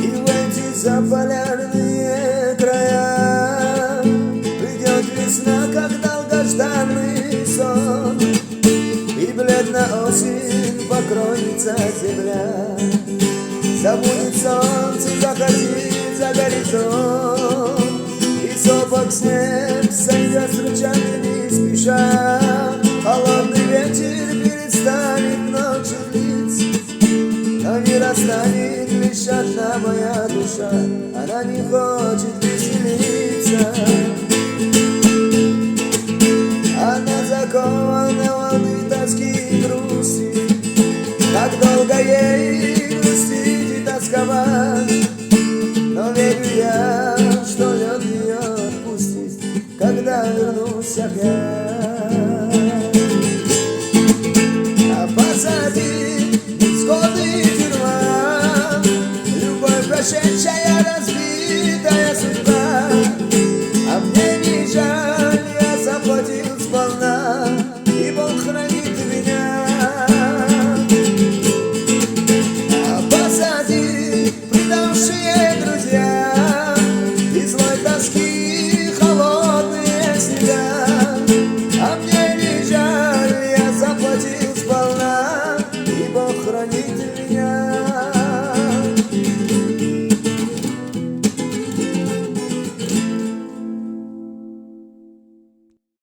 И в эти заполярные края придет весна, как долгожданный сон, и бледно осень покроется земля. Забудет солнце заходить за горизонт, и сопок снег сойдет с ручами не спеша. Холодный ветер перестанет ночью лить, но не расстанет лишь одна моя душа. Она не хочет веселиться, она закована волны тоски и грусти. Как долго ей грустить и тосковать, но верю я, что лед ее отпустит, когда вернусь опять. А позади невзгоды и тюрьма, любовь прошедшая, разбитая судьба. А мне не жаль, я заплатил сполна, и Бог хранит меня. А позади предавшие друзья,